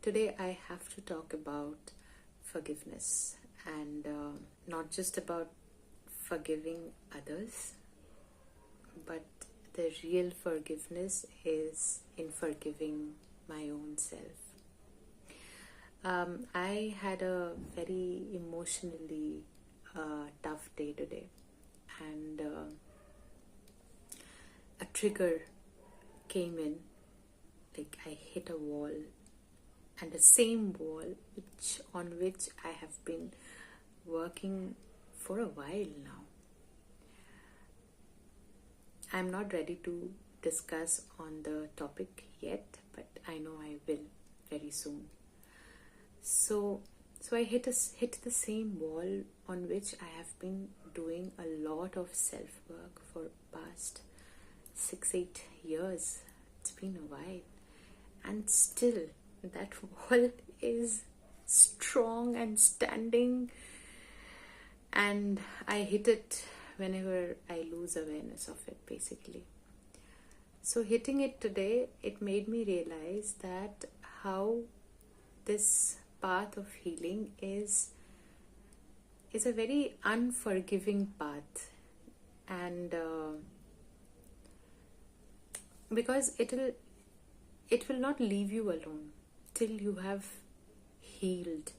Today I have to talk about forgiveness and not just about forgiving others, but the real forgiveness is in forgiving my own self. I had a very emotionally tough day today, and a trigger came in, like I hit a wall, and the same wall on which I have been working for a while now. I'm not ready to discuss on the topic yet, but I know I will very soon. So I hit the same wall on which I have been doing a lot of self-work for past 6-8 years. It's been a while, and still that wall is strong and standing, and I hit it whenever I lose awareness of it, basically. So hitting it today, it made me realize that how this path of healing is a very unforgiving path, and because it will not leave you alone till you have healed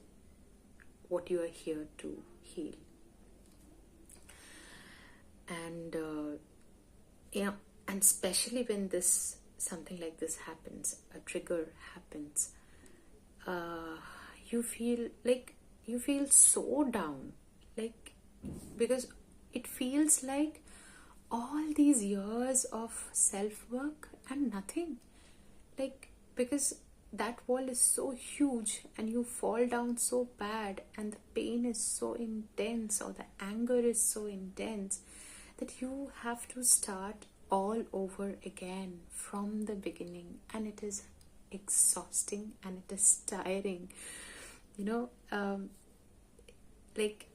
what you are here to heal. And and especially when something like this happens, a trigger happens, you feel so down, like, because it feels like all these years of self-work and nothing, like, because that wall is so huge and you fall down so bad, and the pain is so intense, or the anger is so intense, that you have to start all over again from the beginning, and it is exhausting and it is tiring, like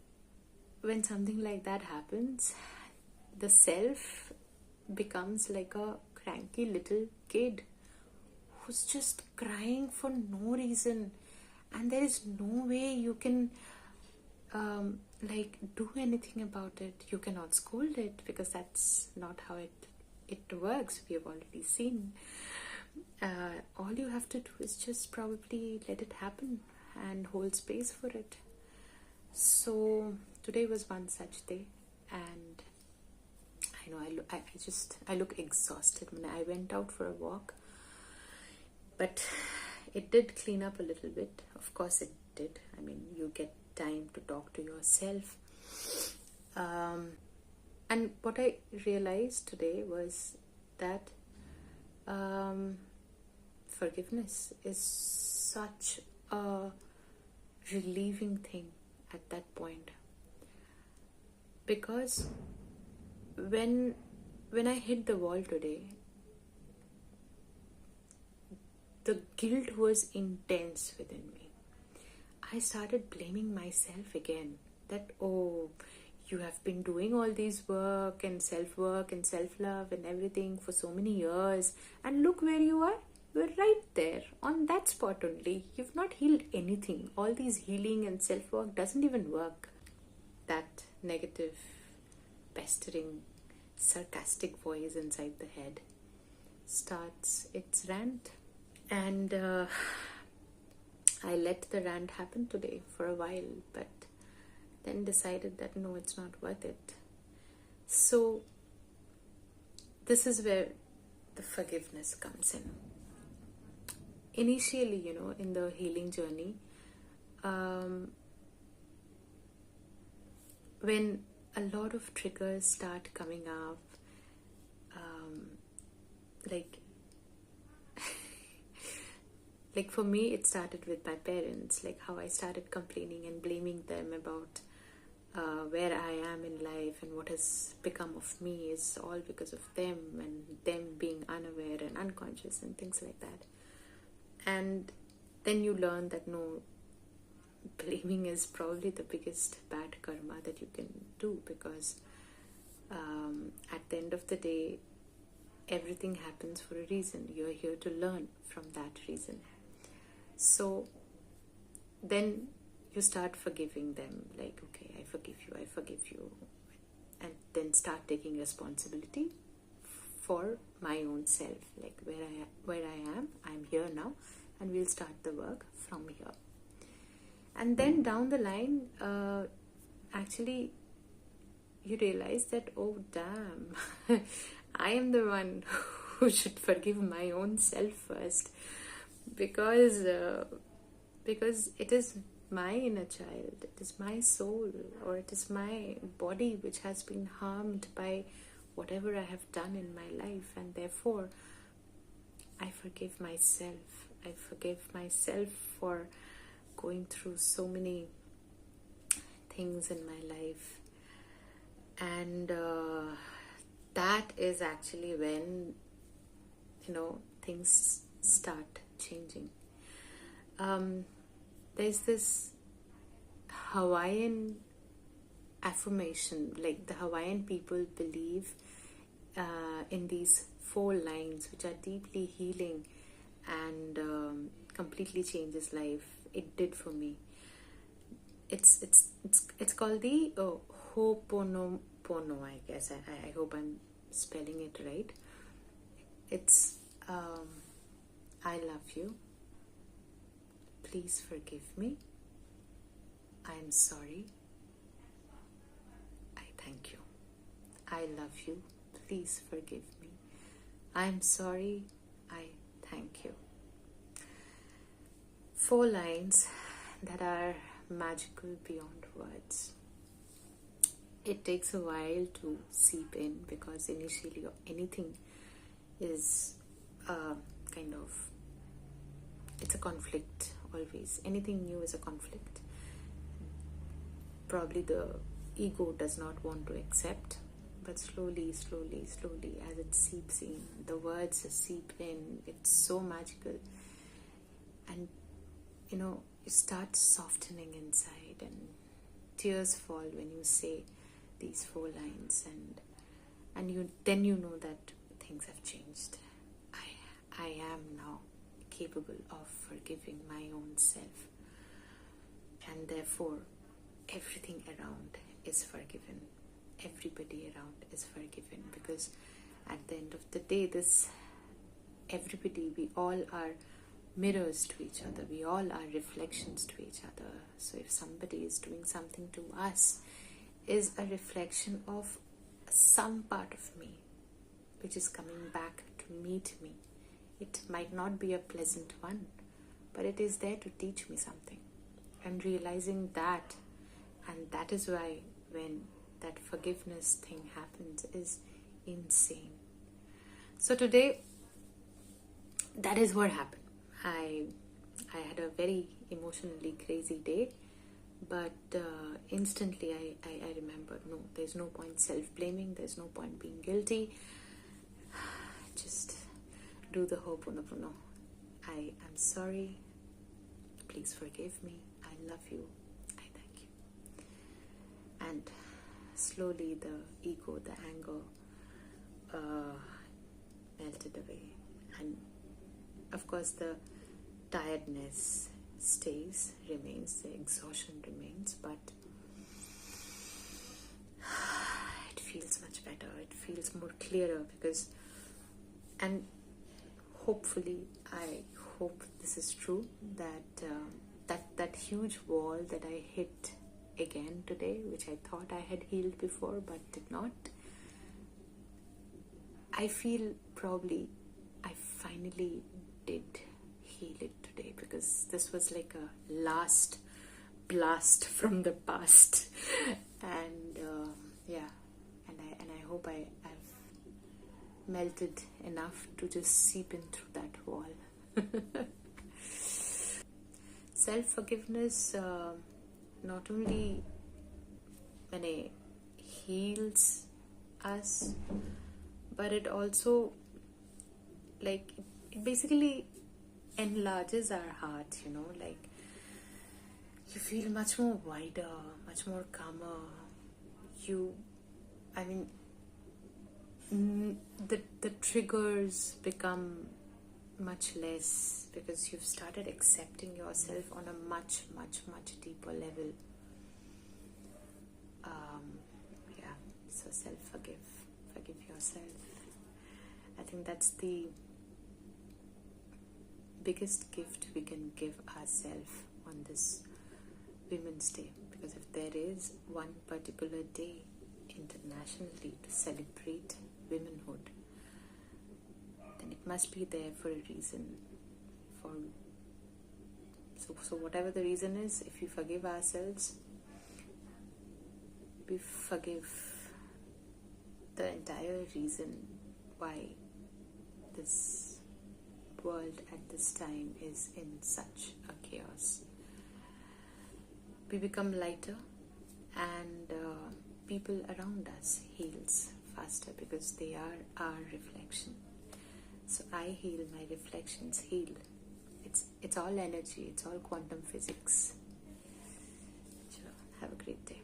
when something like that happens, the self becomes like a cranky little kid who's just crying for no reason, and there is no way you can do anything about it. You cannot scold it, because that's not how it works. We have already seen. All you have to do is just probably let it happen and hold space for it. So today was one such day, and I know I look exhausted when I went out for a walk, but it did clean up a little bit. Of course it did. I mean, you get time to talk to yourself. And what I realized today was that forgiveness is such a relieving thing at that point, because when I hit the wall today, the guilt was intense within me. I started blaming myself again, that, oh, you have been doing all these work and self-work and self-love and everything for so many years, and look where you are. You're right there on that spot only. You've not healed anything. All these healing and self-work doesn't even work. That negative, pestering, sarcastic voice inside the head starts its rant, and I let the rant happen today for a while, but then decided that no, it's not worth it. So this is where the forgiveness comes in. Initially, in the healing journey, when a lot of triggers start coming up, like for me, it started with my parents, like how I started complaining and blaming them about where I am in life, and what has become of me is all because of them, and them being unaware and unconscious and things like that. And then you learn that no, blaming is probably the biggest bad karma that you can do, because at the end of the day, everything happens for a reason. You're here to learn from that reason. So then you start forgiving them, like, okay, I forgive you, and then start taking responsibility for my own self, like where I am, I'm here now, and we'll start the work from here. And then down the line, actually, you realize that, oh damn, I am the one who should forgive my own self first, because it is my inner child, it is my soul, or it is my body which has been harmed by whatever I have done in my life, and therefore I forgive myself. I forgive myself for going through so many things in my life, and that is actually when things start changing. There's this Hawaiian affirmation, like the Hawaiian people believe in these 4 lines which are deeply healing and completely changes life. It did for me. It's called the Ho'oponopono, I guess. I hope I'm spelling it right. It's I love you. Please forgive me. I am sorry. I thank you. I love you. Please forgive me. I am sorry. I thank you. 4 lines that are magical beyond words. It takes a while to seep in, because initially anything is it's a conflict always. Anything new is a conflict. Probably the ego does not want to accept, but slowly, as it seeps in, the words seep in, it's so magical. And you start softening inside, and tears fall when you say these 4 lines, and you know that things have changed. I am now capable of forgiving my own self, and therefore everything around is forgiven. Everybody around is forgiven, because at the end of the day, everybody, we all are mirrors to each other. We all are reflections to each other. So if somebody is doing something to us, is a reflection of some part of me which is coming back to meet me. It might not be a pleasant one, but it is there to teach me something. And realizing that, and that is why when that forgiveness thing happens, is insane. So today, that is what happened. I had a very emotionally crazy day, but instantly I remembered, no, there's no point self-blaming, there's no point being guilty. Just do the Ho'oponopono. I am sorry, please forgive me, I love you, I thank you. And slowly the ego, the anger melted away, and of course the tiredness remains, the exhaustion remains, but it feels much better, it feels more clearer, because, and hopefully, I hope this is true, that that huge wall that I hit again today, which I thought I had healed before but did not, I feel probably I finally did heal it today, because this was like a last blast from the past. And and I hope I've melted enough to just seep in through that wall. Self-forgiveness not only when it heals us, but it also, like, it basically enlarges our heart, like you feel much more wider, much more calmer. The triggers become much less, because you've started accepting yourself on a much, much, much deeper level. Yeah, so forgive yourself. I think that's the biggest gift we can give ourselves on this Women's Day, because if there is one particular day internationally to celebrate womanhood, then it must be there for a reason. So whatever the reason is, if we forgive ourselves, we forgive the entire reason why this world at this time is in such a chaos. We become lighter, and people around us heals faster, because they are our reflection. So I heal, my reflections heal. It's all energy, it's all quantum physics. Sure. Have a great day.